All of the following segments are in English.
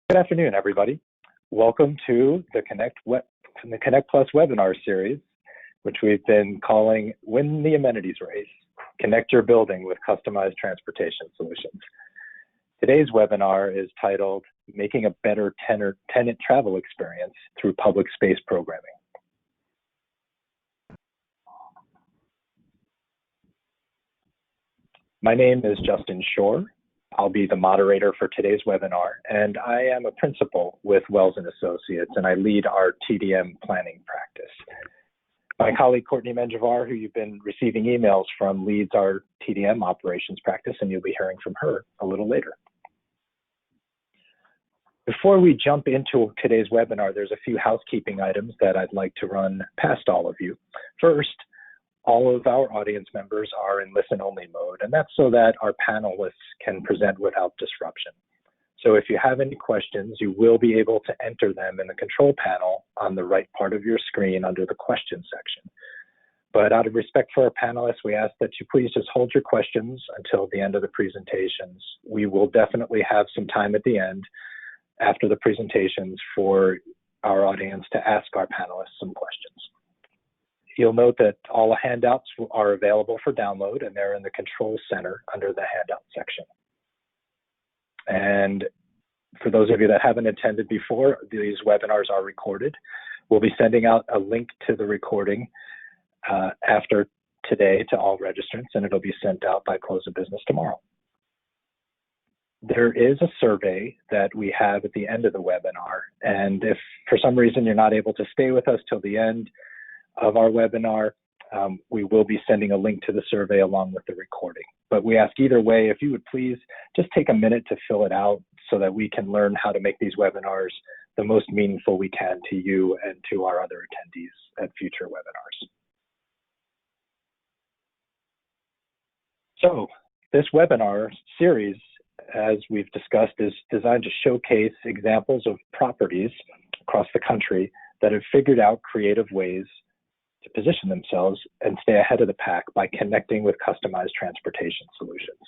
Good afternoon, everybody. Welcome to the Connect Plus webinar series, which we've been calling Win the Amenities Race, Connect Your Building with Customized Transportation Solutions. Today's webinar is titled Making a Better Tenant Travel Experience Through Public Space Programming. My name is Justin Schor. I'll be the moderator for today's webinar, and I am a principal with Wells & Associates, and I lead our TDM planning practice. My colleague, Courtney Menjivar, who you've been receiving emails from, leads our TDM operations practice, and you'll be hearing from her a little later. Before we jump into today's webinar, there's a few housekeeping items that I'd like to run past all of you. First, all of our audience members are in listen-only mode, and that's so that our panelists can present without disruption. So if you have any questions, you will be able to enter them in the control panel on the right part of your screen under the question section. But out of respect for our panelists, we ask that you please just hold your questions until the end of the presentations. We will definitely have some time at the end after the presentations for our audience to ask our panelists some questions. You'll note that all the handouts are available for download, and they're in the control center under the handout section. And for those of you that haven't attended before, these webinars are recorded. We'll be sending out a link to the recording after today to all registrants, and it'll be sent out by close of business tomorrow. There is a survey that we have at the end of the webinar, and if for some reason you're not able to stay with us till the end of our webinar, we will be sending a link to the survey along with the recording. But we ask either way, if you would please just take a minute to fill it out so that we can learn how to make these webinars the most meaningful we can to you and to our other attendees at future webinars. So this webinar series, as we've discussed, is designed to showcase examples of properties across the country that have figured out creative ways to position themselves and stay ahead of the pack by connecting with customized transportation solutions.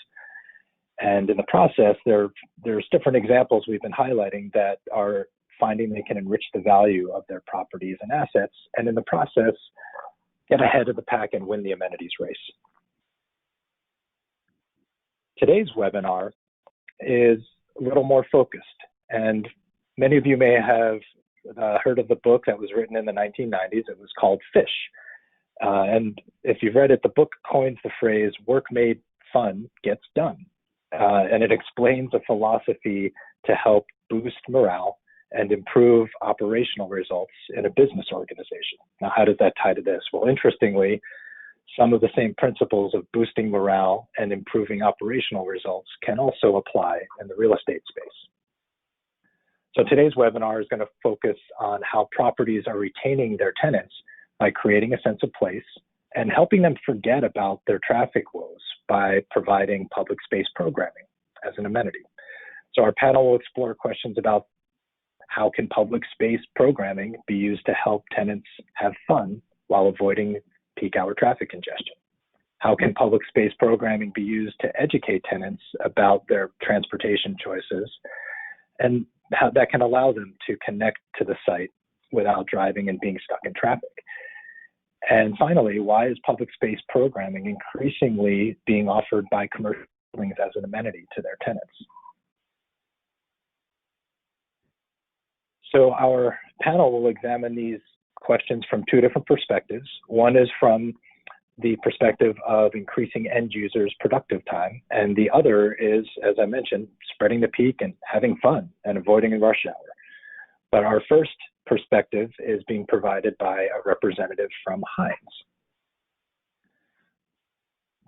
And in the process, there's different examples we've been highlighting that are finding they can enrich the value of their properties and assets, and in the process, get ahead of the pack and win the amenities race. Today's webinar is a little more focused, and many of you may have heard of the book that was written in the 1990s. It was called Fish. And if you've read it, the book coins the phrase, work made fun gets done. And it explains a philosophy to help boost morale and improve operational results in a business organization. Now, how does that tie to this? Well, interestingly, some of the same principles of boosting morale and improving operational results can also apply in the real estate space. So today's webinar is going to focus on how properties are retaining their tenants by creating a sense of place and helping them forget about their traffic woes by providing public space programming as an amenity. So our panel will explore questions about how can public space programming be used to help tenants have fun while avoiding peak hour traffic congestion? How can public space programming be used to educate tenants about their transportation choices, and how that can allow them to connect to the site without driving and being stuck in traffic? And finally, why is public space programming increasingly being offered by commercial buildings as an amenity to their tenants? So our panel will examine these questions from two different perspectives. One is from the perspective of increasing end users' productive time, and the other is, as I mentioned, spreading the peak and having fun and avoiding a rush hour. But our first perspective is being provided by a representative from Heinz.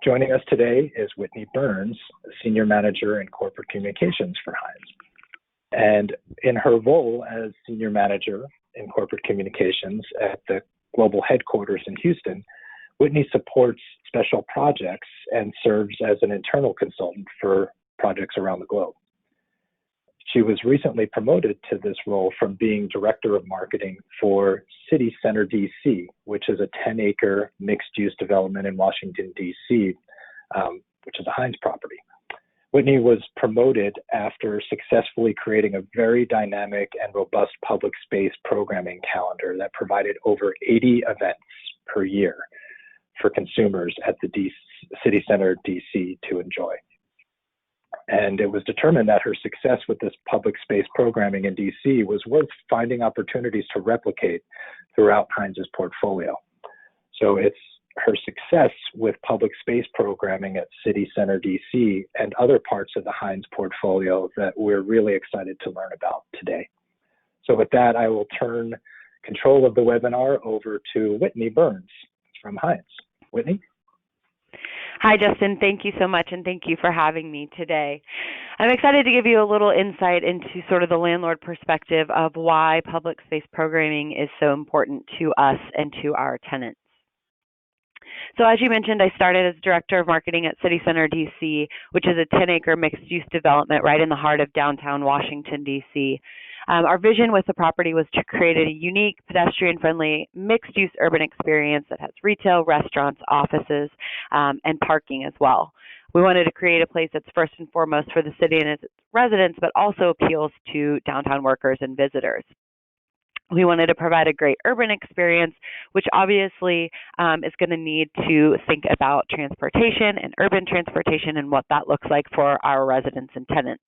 Joining us today is Whitney Burns, Senior Manager in Corporate Communications for Heinz. And in her role as Senior Manager in Corporate Communications at the global headquarters in Houston, Whitney supports special projects and serves as an internal consultant for projects around the globe. She was recently promoted to this role from being Director of Marketing for City Center, DC, which is a 10-acre mixed-use development in Washington, DC, which is a Heinz property. Whitney was promoted after successfully creating a very dynamic and robust public space programming calendar that provided over 80 events per year for consumers at the City Center, DC to enjoy. And it was determined that her success with this public space programming in DC was worth finding opportunities to replicate throughout Heinz's portfolio. So it's her success with public space programming at City Center, DC, and other parts of the Heinz portfolio that we're really excited to learn about today. So with that, I will turn control of the webinar over to Whitney Burns from Heinz. Whitney? Hi, Justin. Thank you so much, and thank you for having me today. I'm excited to give you a little insight into sort of the landlord perspective of why public space programming is so important to us and to our tenants. So as you mentioned, I started as Director of Marketing at City Center, DC, which is a 10-acre mixed-use development right in the heart of downtown Washington, DC. Our vision with the property was to create a unique, pedestrian-friendly, mixed-use urban experience that has retail, restaurants, offices, and parking as well. We wanted to create a place that's first and foremost for the city and its residents, but also appeals to downtown workers and visitors. We wanted to provide a great urban experience, which obviously is going to need to think about transportation and urban transportation and what that looks like for our residents and tenants.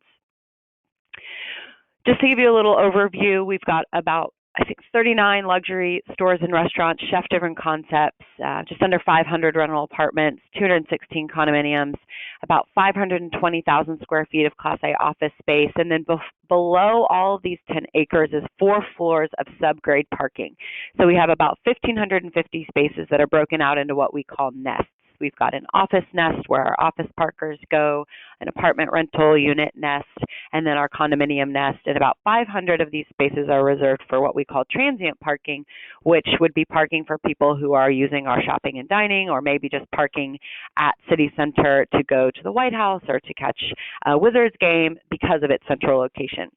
Just to give you a little overview, we've got about, I think, 39 luxury stores and restaurants, chef-driven concepts, just under 500 rental apartments, 216 condominiums, about 520,000 square feet of Class A office space, and then below all of these 10 acres is 4 floors of subgrade parking. So we have about 1,550 spaces that are broken out into what we call nests. We've got an office nest where our office parkers go, an apartment rental unit nest, and then our condominium nest. And about 500 of these spaces are reserved for what we call transient parking, which would be parking for people who are using our shopping and dining, or maybe just parking at City Center to go to the White House or to catch a Wizards game because of its central location.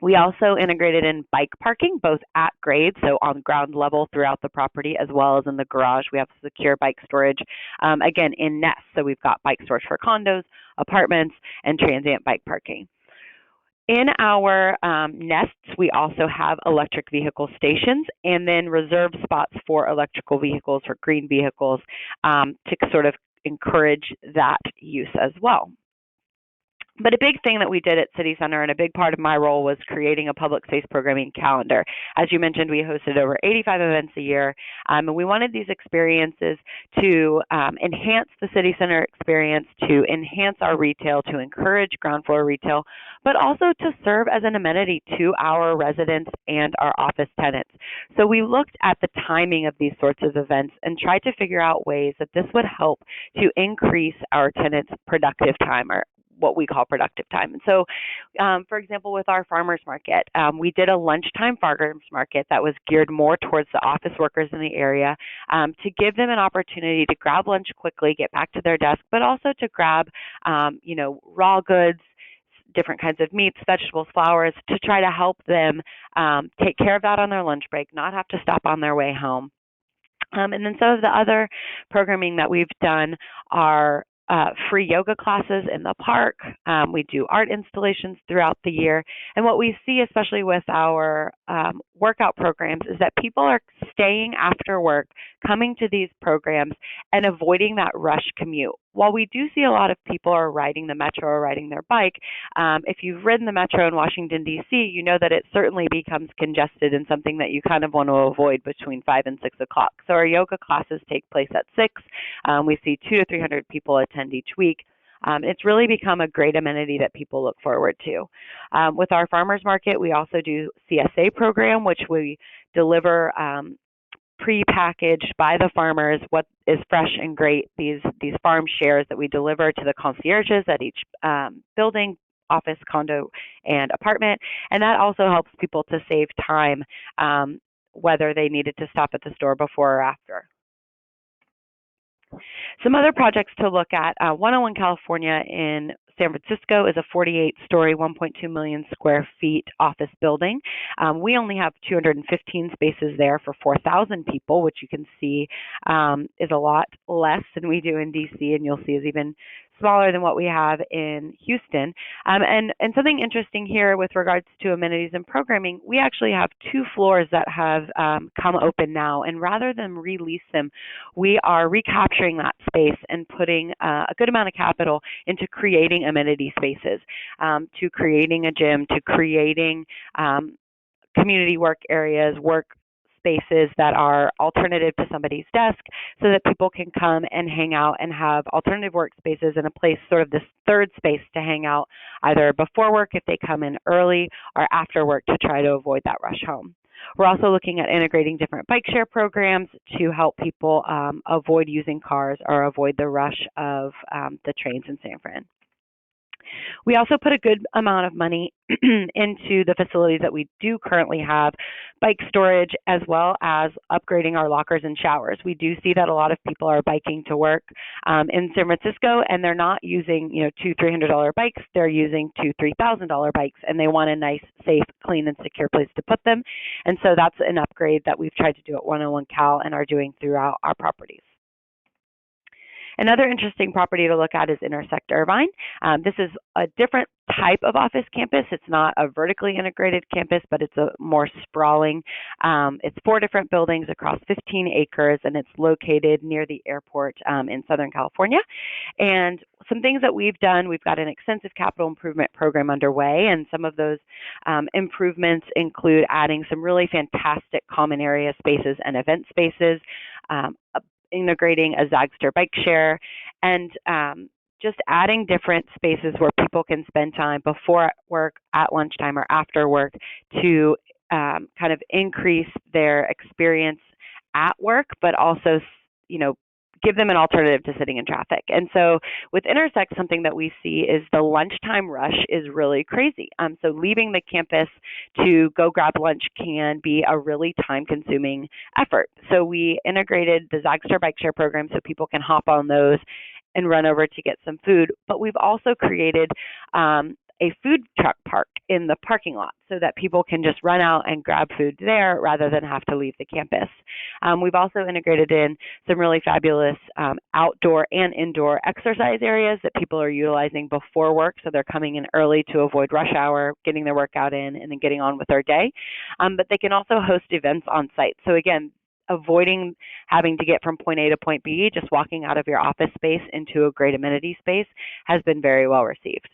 We also integrated in bike parking, both at grade, so on ground level throughout the property, as well as in the garage. We have secure bike storage, again, in nests. So we've got bike storage for condos, apartments, and transient bike parking. In our nests, we also have electric vehicle stations and then reserved spots for electrical vehicles or green vehicles to sort of encourage that use as well. But a big thing that we did at City Center, and a big part of my role, was creating a public space programming calendar. As you mentioned, we hosted over 85 events a year, and we wanted these experiences to enhance the City Center experience, to enhance our retail, to encourage ground floor retail, but also to serve as an amenity to our residents and our office tenants. So we looked at the timing of these sorts of events and tried to figure out ways that this would help to increase our tenants' productive time, or what we call productive time. And so, for example, with our farmers market, we did a lunchtime farmers market that was geared more towards the office workers in the area to give them an opportunity to grab lunch quickly, get back to their desk, but also to grab, raw goods, different kinds of meats, vegetables, flowers, to try to help them take care of that on their lunch break, not have to stop on their way home. And then some of the other programming that we've done are free yoga classes in the park. We do art installations throughout the year. And what we see, especially with our workout programs, is that people are staying after work, coming to these programs, and avoiding that rush commute. While we do see a lot of people are riding the metro or riding their bike, if you've ridden the metro in Washington, D.C., you know that it certainly becomes congested and something that you kind of want to avoid between 5 and 6 o'clock. So our yoga classes take place at 6. We see 200 to 300 people attend each week. It's really become a great amenity that people look forward to. With our farmers market, we also do CSA program, which we deliver pre-packaged by the farmers what is fresh and great, these farm shares that we deliver to the concierges at each building, office, condo, and apartment. And that also helps people to save time, whether they needed to stop at the store before or after. Some other projects to look at, 101 California in San Francisco is a 48-story, 1.2 million square feet office building. We only have 215 spaces there for 4,000 people, which you can see is a lot less than we do in DC, and you'll see is even smaller than what we have in Houston. And something interesting here with regards to amenities and programming, we actually have 2 floors that have come open now. And rather than release them, we are recapturing that space and putting a good amount of capital into creating amenity spaces, to creating a gym, to creating community work areas, work spaces that are alternative to somebody's desk so that people can come and hang out and have alternative workspaces and a place, sort of this third space to hang out either before work if they come in early or after work to try to avoid that rush home. We're also looking at integrating different bike share programs to help people avoid using cars or avoid the rush of the trains in San Fran. We also put a good amount of money into the facilities that we do currently have, bike storage, as well as upgrading our lockers and showers. We do see that a lot of people are biking to work in San Francisco, and they're not using, $200-$300 bikes. They're using $2,000-$3,000 bikes, and they want a nice, safe, clean, and secure place to put them. And so that's an upgrade that we've tried to do at 101 Cal and are doing throughout our properties. Another interesting property to look at is Intersect Irvine. This is a different type of office campus. It's not a vertically integrated campus, but it's a more sprawling. It's 4 different buildings across 15 acres, and it's located near the airport in Southern California. And some things that we've done, we've got an extensive capital improvement program underway, and some of those improvements include adding some really fantastic common area spaces and event spaces, integrating a Zagster bike share, and just adding different spaces where people can spend time before work, at lunchtime, or after work to kind of increase their experience at work, but also, give them an alternative to sitting in traffic. And so with Intersect, something that we see is the lunchtime rush is really crazy. So leaving the campus to go grab lunch can be a really time-consuming effort. So we integrated the Zagster bike share program so people can hop on those and run over to get some food. But we've also created a food truck park in the parking lot so that people can just run out and grab food there rather than have to leave the campus. We've also integrated in some really fabulous outdoor and indoor exercise areas that people are utilizing before work, so they're coming in early to avoid rush hour, getting their workout in, and then getting on with their day. But they can also host events on site. So again, avoiding having to get from point A to point B, just walking out of your office space into a great amenity space has been very well received.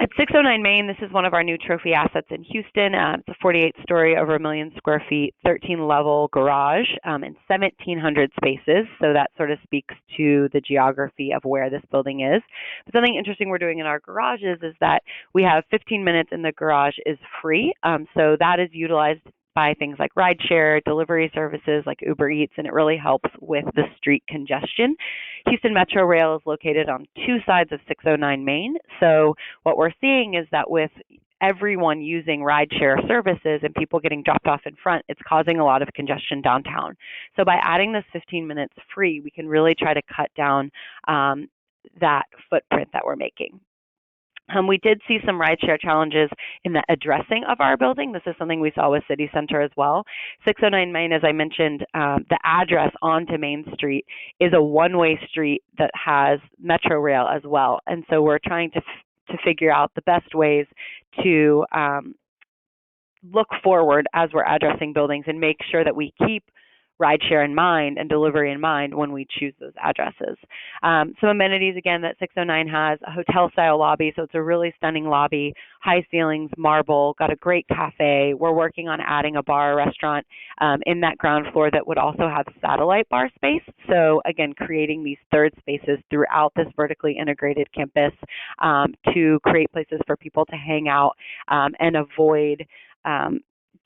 At 609 Main, this is one of our new trophy assets in Houston. It's a 48-story, over 1 million square feet, 13-level garage and 1,700 spaces. So that sort of speaks to the geography of where this building is. But something interesting we're doing in our garages is that we have 15 minutes in the garage is free. So that is utilized by things like rideshare, delivery services like Uber Eats, and it really helps with the street congestion. Houston Metro Rail is located on 2 sides of 609 Main. So what we're seeing is that with everyone using rideshare services and people getting dropped off in front, it's causing a lot of congestion downtown. So by adding this 15 minutes free, we can really try to cut down that footprint that we're making. We did see some rideshare challenges in the addressing of our building. This is something we saw with City Center as well. 609 Main, as I mentioned, the address onto Main Street is a one-way street that has Metro Rail as well. And so we're trying to figure out the best ways to look forward as we're addressing buildings and make sure that we keep rideshare in mind and delivery in mind when we choose those addresses. Some amenities, again, that 609 has: a hotel-style lobby, so it's a really stunning lobby, high ceilings, marble, got a great cafe. We're working on adding a bar or restaurant in that ground floor that would also have satellite bar space. So again, creating these third spaces throughout this vertically integrated campus to create places for people to hang out and avoid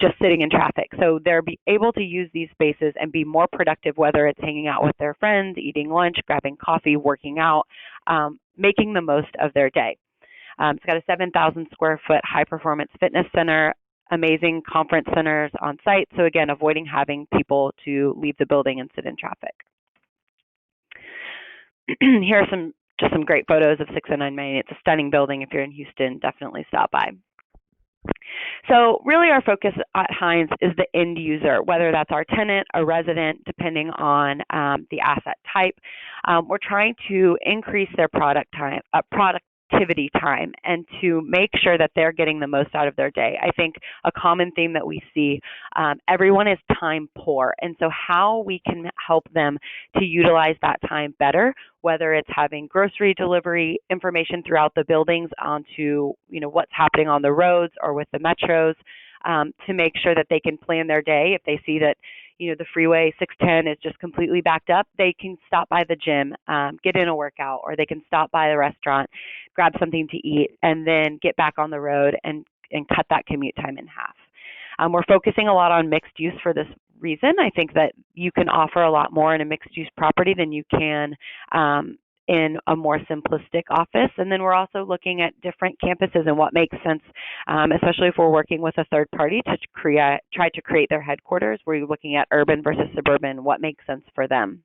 just sitting in traffic. So they're able to use these spaces and be more productive, whether it's hanging out with their friends, eating lunch, grabbing coffee, working out, making the most of their day. It's got a 7,000 square foot high performance fitness center, amazing conference centers on site. So again, avoiding having people to leave the building and sit in traffic. Here are some great photos of 609 Main. It's a stunning building. If you're in Houston, definitely stop by. So really our focus at Heinz is the end user, whether that's our tenant, a resident, depending on the asset type. We're trying to increase their productivity time and to make sure that they're getting the most out of their day. I think a common theme that we see, everyone is time poor. And so how we can help them to utilize that time better, whether it's having grocery delivery information throughout the buildings onto, what's happening on the roads or with the metros, to make sure that they can plan their day. If they see that, the freeway 610 is just completely backed up, they can stop by the gym, get in a workout, or they can stop by the restaurant, grab something to eat, and then get back on the road and cut that commute time in half. We're focusing a lot on mixed use for this reason. I think that you can offer a lot more in a mixed use property than you can in a more simplistic office. And then we're also looking at different campuses and what makes sense, especially if we're working with a third party to try to create their headquarters. We're looking at urban versus suburban, what makes sense for them.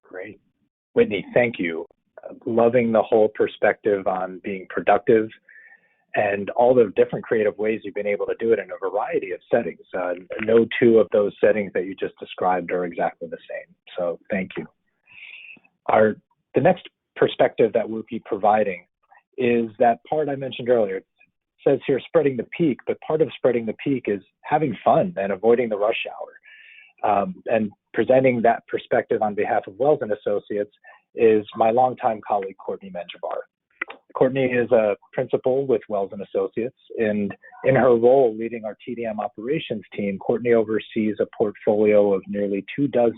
Great. Whitney, thank you. Loving the whole perspective on being productive and all the different creative ways you've been able to do it in a variety of settings. No two of those settings that you just described are exactly the same. So thank you. The next perspective that we'll be providing is that part I mentioned earlier. It says here spreading the peak, but part of spreading the peak is having fun and avoiding the rush hour. And presenting that perspective on behalf of Wells and Associates is my longtime colleague, Courtney Menjivar. Courtney is a principal with Wells and Associates, and in her role leading our TDM operations team, Courtney oversees a portfolio of nearly 24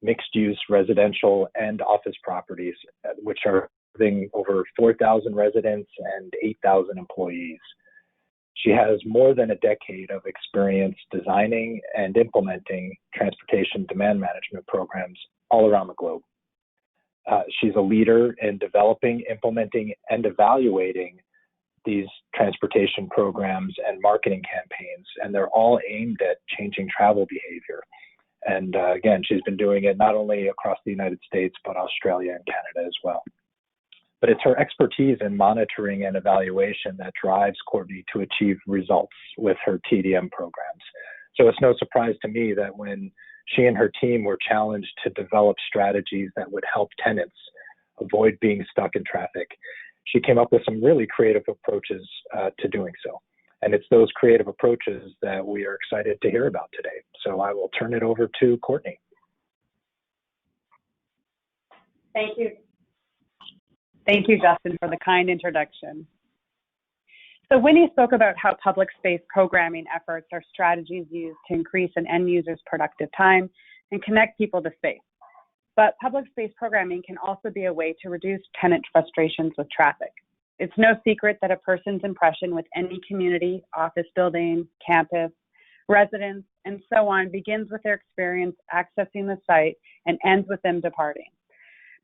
mixed-use residential and office properties, which are serving over 4,000 residents and 8,000 employees. She has more than a decade of experience designing and implementing transportation demand management programs all around the globe. She's a leader in developing, implementing, and evaluating these transportation programs and marketing campaigns, and they're all aimed at changing travel behavior. And again, she's been doing it not only across the United States, but Australia and Canada as well. But it's her expertise in monitoring and evaluation that drives Courtney to achieve results with her TDM programs. So it's no surprise to me that when she and her team were challenged to develop strategies that would help tenants avoid being stuck in traffic, she came up with some really creative approaches to doing so. And it's those creative approaches that we are excited to hear about today. So I will turn it over to Courtney. Thank you. Thank you, Justin, for the kind introduction. So Whitney spoke about how public space programming efforts are strategies used to increase an end user's productive time and connect people to space. But public space programming can also be a way to reduce tenant frustrations with traffic. It's no secret that a person's impression with any community, office building, campus, residence, and so on begins with their experience accessing the site and ends with them departing.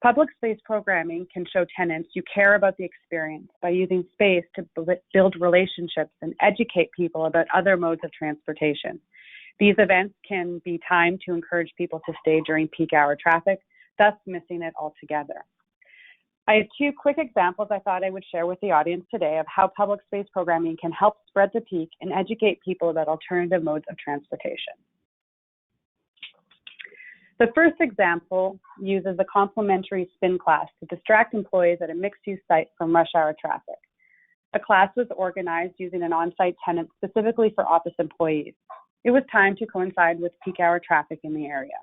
Public space programming can show tenants you care about the experience by using space to build relationships and educate people about other modes of transportation. These events can be timed to encourage people to stay during peak hour traffic, thus missing it altogether. I have two quick examples I thought I would share with the audience today of how public space programming can help spread the peak and educate people about alternative modes of transportation. The first example uses a complimentary spin class to distract employees at a mixed-use site from rush hour traffic. The class was organized using an on-site tenant specifically for office employees. It was timed to coincide with peak hour traffic in the area.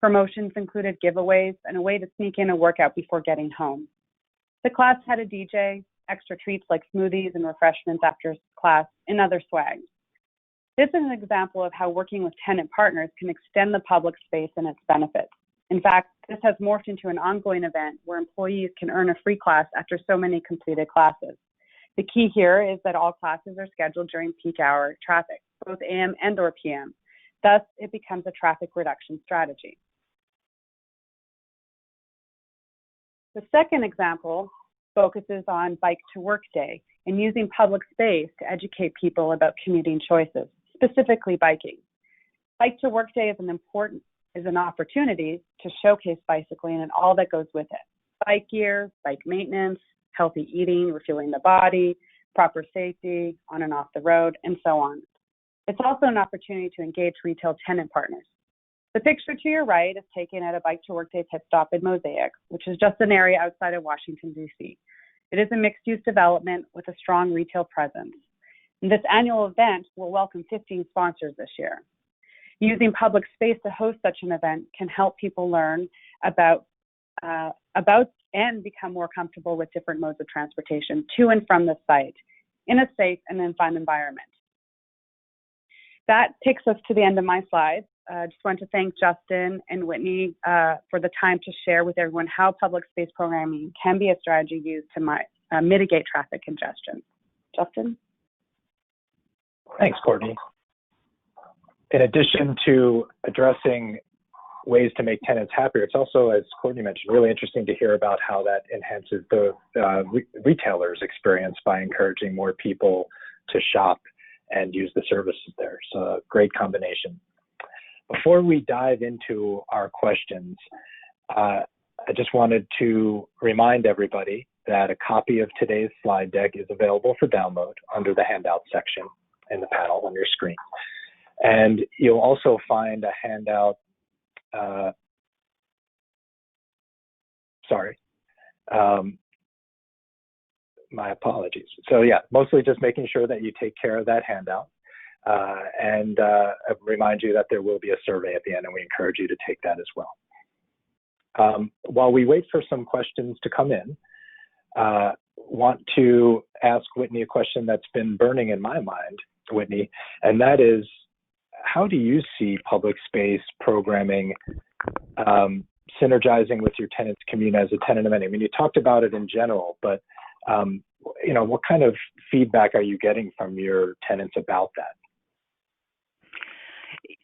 Promotions included giveaways and a way to sneak in a workout before getting home. The class had a DJ, extra treats like smoothies and refreshments after class, and other swag. This is an example of how working with tenant partners can extend the public space and its benefits. In fact, this has morphed into an ongoing event where employees can earn a free class after so many completed classes. The key here is that all classes are scheduled during peak hour traffic, both AM and or PM. Thus, it becomes a traffic reduction strategy. The second example focuses on Bike to Work Day and using public space to educate people about commuting choices, specifically biking. Bike to Work Day is an opportunity to showcase bicycling and all that goes with it. bike gear, bike maintenance, healthy eating, refueling the body, proper safety on and off the road, and so on. It's also an opportunity to engage retail tenant partners. The picture to your right is taken at a Bike to Work Day pit stop in Mosaic, which is just an area outside of Washington, D.C. It is a mixed-use development with a strong retail presence. And this annual event will welcome 15 sponsors this year. Using public space to host such an event can help people learn about and become more comfortable with different modes of transportation to and from the site in a safe and then fun environment. That takes us to the end of my slides. I just want to thank Justin and Whitney for the time to share with everyone how public space programming can be a strategy used to mitigate traffic congestion. Justin? Thanks, Courtney. In addition to addressing ways to make tenants happier, it's also, as Courtney mentioned, really interesting to hear about how that enhances the retailer's experience by encouraging more people to shop and use the services there. So a great combination. Before we dive into our questions, I just wanted to remind everybody that a copy of today's slide deck is available for download under the handout section in the panel on your screen. And you'll also find a handout, my apologies. So yeah, mostly just making sure that you take care of that handout. And remind you that there will be a survey at the end, and we encourage you to take that as well. While we wait for some questions to come in, want to ask Whitney a question that's been burning in my mind, Whitney, and that is, how do you see public space programming synergizing with your tenants' commune as a tenant amenity? I mean, you talked about it in general, but what kind of feedback are you getting from your tenants about that?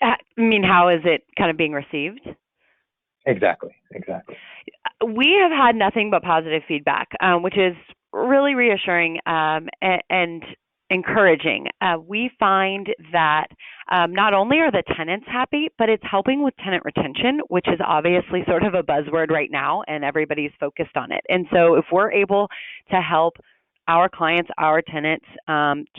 I mean, how is it kind of being received? Exactly. We have had nothing but positive feedback, which is really reassuring and encouraging. We find that not only are the tenants happy, but it's helping with tenant retention, which is obviously sort of a buzzword right now, and everybody's focused on it. And so if we're able to help our clients, our tenants,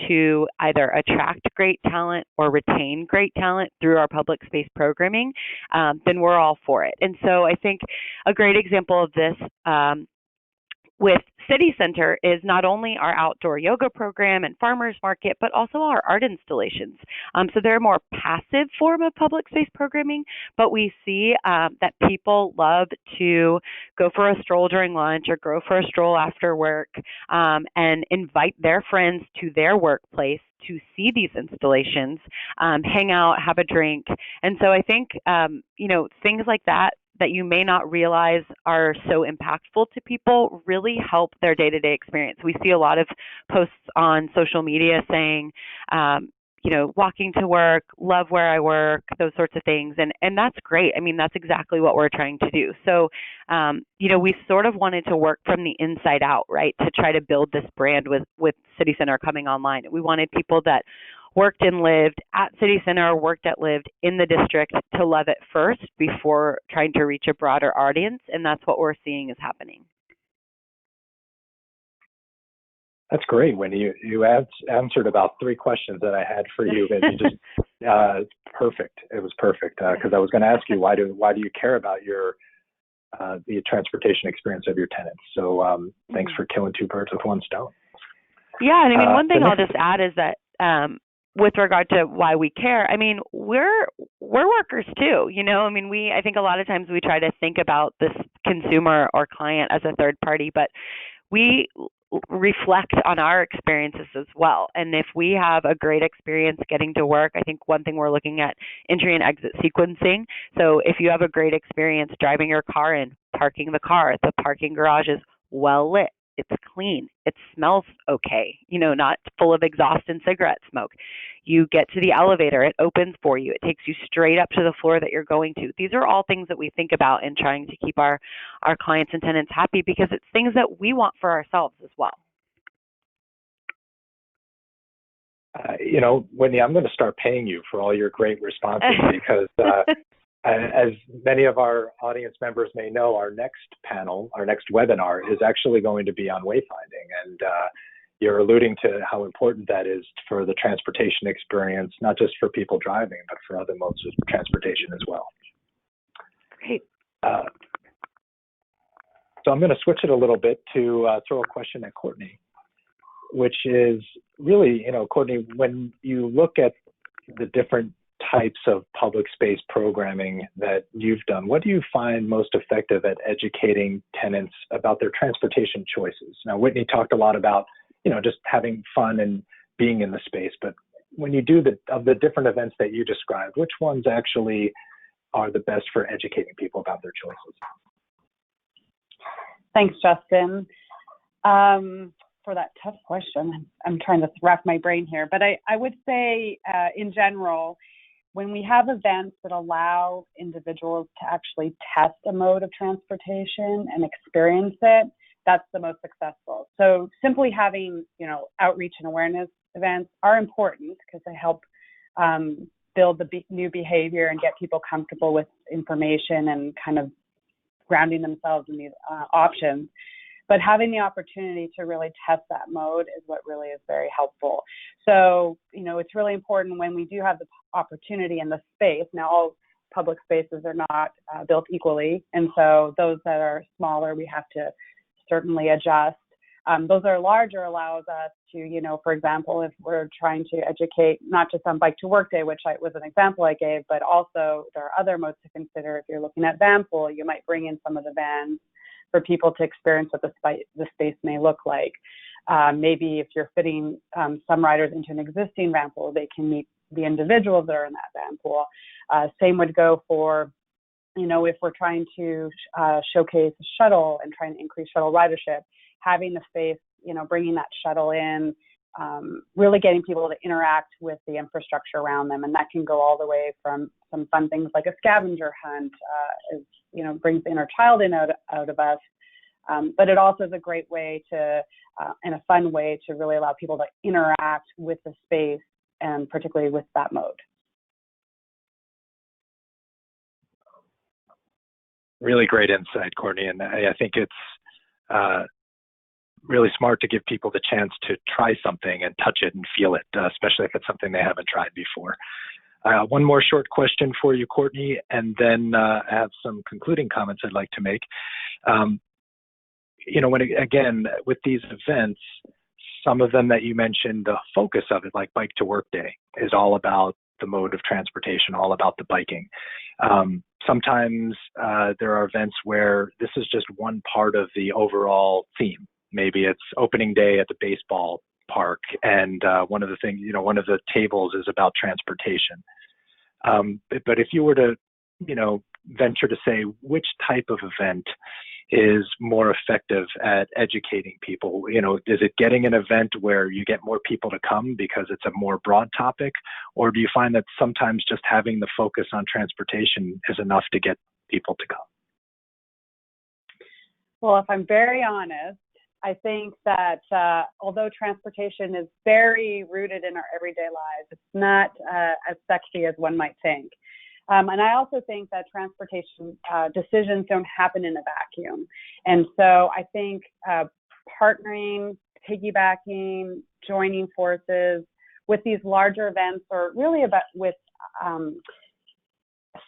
to either attract great talent or retain great talent through our public space programming, then we're all for it. And so I think a great example of this with City Center is not only our outdoor yoga program and farmers market, but also our art installations. So they're a more passive form of public space programming, but we see that people love to go for a stroll during lunch or go for a stroll after work and invite their friends to their workplace to see these installations, hang out, have a drink. And so I think, things like that you may not realize are so impactful to people really help their day-to-day experience. We see a lot of posts on social media saying, walking to work, love where I work, those sorts of things. And that's great. I mean, that's exactly what we're trying to do. So, we sort of wanted to work from the inside out, right, to try to build this brand with City Center coming online. We wanted people that worked and lived at City Center, lived in the district to love it first before trying to reach a broader audience. And that's what we're seeing is happening. That's great, Wendy. You answered about 3 questions that I had for you. And you just perfect. It was perfect because I was going to ask you why do you care about the transportation experience of your tenants? So thanks for killing 2 birds with 1 stone. Yeah, and I mean, one thing I'll just add is that with regard to why we care, I mean, we're workers too, I think a lot of times we try to think about this consumer or client as a third party, but we reflect on our experiences as well. And if we have a great experience getting to work, I think one thing we're looking at entry and exit sequencing. So if you have a great experience driving your car in, parking the car, the parking garage is well lit, it's clean, it smells okay, not full of exhaust and cigarette smoke. You get to the elevator, it opens for you, it takes you straight up to the floor that you're going to. These are all things that we think about in trying to keep our clients and tenants happy because it's things that we want for ourselves as well. Wendy, I'm going to start paying you for all your great responses because as many of our audience members may know, our next panel, our next webinar is actually going to be on wayfinding. And you're alluding to how important that is for the transportation experience, not just for people driving, but for other modes of transportation as well. Great. So I'm going to switch it a little bit to throw a question at Courtney, which is really, Courtney, when you look at the different types of public space programming that you've done, what do you find most effective at educating tenants about their transportation choices? Now, Whitney talked a lot about, just having fun and being in the space, but when you do the different events that you described, which ones actually are the best for educating people about their choices? Thanks, Justin, for that tough question. I'm trying to wrap my brain here, but I would say in general, when we have events that allow individuals to actually test a mode of transportation and experience it, that's the most successful. So simply having, outreach and awareness events are important because they help build the new behavior and get people comfortable with information and kind of grounding themselves in these options. But having the opportunity to really test that mode is what really is very helpful. So, it's really important when we do have the opportunity in the space. Now, all public spaces are not built equally. And so those that are smaller, we have to certainly adjust. Those that are larger allows us to, for example, if we're trying to educate, not just on bike to work day, which was an example I gave, but also there are other modes to consider. If you're looking at van pool, you might bring in some of the vans for people to experience what the space may look like. Maybe if you're fitting some riders into an existing van pool, they can meet the individuals that are in that van pool. Same would go for, if we're trying to showcase a shuttle and trying to increase shuttle ridership, having the space, bringing that shuttle in, really getting people to interact with the infrastructure around them. And that can go all the way from some fun things like a scavenger hunt, brings the inner child out of us. But it also is a great way to, and a fun way to really allow people to interact with the space and particularly with that mode. Really great insight, Courtney. And I think it's really smart to give people the chance to try something and touch it and feel it, especially if it's something they haven't tried before. One more short question for you, Courtney, and then I have some concluding comments I'd like to make. Again, with these events, some of them that you mentioned, the focus of it, like Bike to Work Day, is all about the mode of transportation, all about the biking. Sometimes there are events where this is just one part of the overall theme. Maybe it's opening day at the baseball park, and one of the things, one of the tables is about transportation. But if you were to, venture to say which type of event is more effective at educating people, is it getting an event where you get more people to come because it's a more broad topic, or do you find that sometimes just having the focus on transportation is enough to get people to come? Well, if I'm very honest, I think that although transportation is very rooted in our everyday lives, it's not as sexy as one might think. And I also think that transportation decisions don't happen in a vacuum. And so I think partnering, piggybacking, joining forces with these larger events, or really with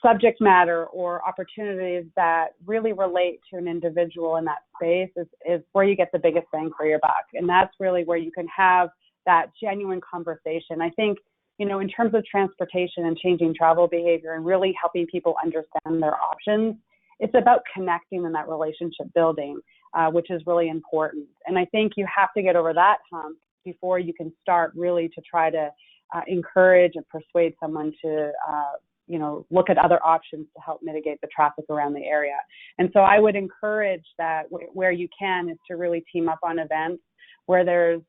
subject matter or opportunities that really relate to an individual in that space is where you get the biggest bang for your buck. And that's really where you can have that genuine conversation. I think, in terms of transportation and changing travel behavior and really helping people understand their options, it's about connecting and that relationship building, which is really important. And I think you have to get over that hump before you can start really to try to encourage and persuade someone to look at other options to help mitigate the traffic around the area. And so I would encourage that where you can is to really team up on events where there's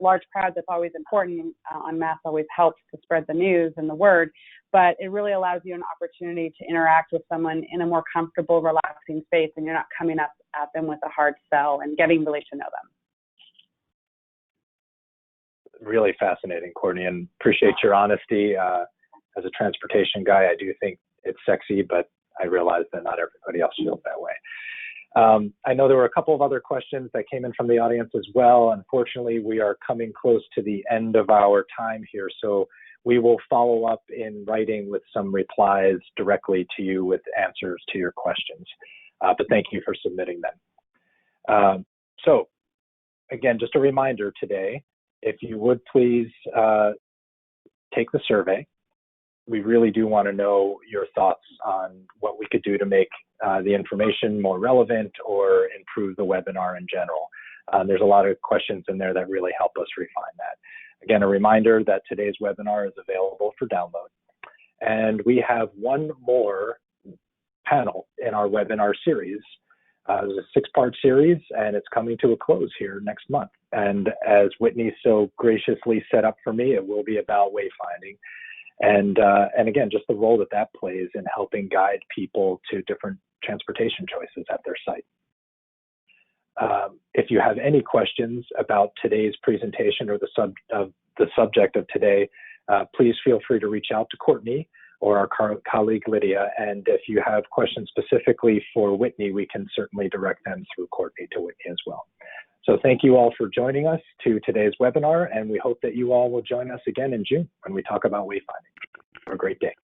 large crowds. That's always important. En masse always helps to spread the news and the word, but it really allows you an opportunity to interact with someone in a more comfortable, relaxing space, and you're not coming up at them with a hard sell and getting really to know them. Really fascinating, Courtney, and appreciate your honesty. As a transportation guy, I do think it's sexy, but I realize that not everybody else feels that way. I know there were a couple of other questions that came in from the audience as well. Unfortunately, we are coming close to the end of our time here, so we will follow up in writing with some replies directly to you with answers to your questions. But thank you for submitting them. So again, just a reminder today, if you would please take the survey. We really do want to know your thoughts on what we could do to make the information more relevant or improve the webinar in general. There's a lot of questions in there that really help us refine that. Again, a reminder that today's webinar is available for download. And we have one more panel in our webinar series. It's a 6-part series, and it's coming to a close here next month. And as Whitney so graciously set up for me, it will be about wayfinding. And again, just the role that that plays in helping guide people to different transportation choices at their site. If you have any questions about today's presentation or the subject of today, please feel free to reach out to Courtney or our colleague Lydia. And if you have questions specifically for Whitney, we can certainly direct them through Courtney to Whitney as well. So thank you all for joining us to today's webinar, and we hope that you all will join us again in June when we talk about wayfinding. Have a great day.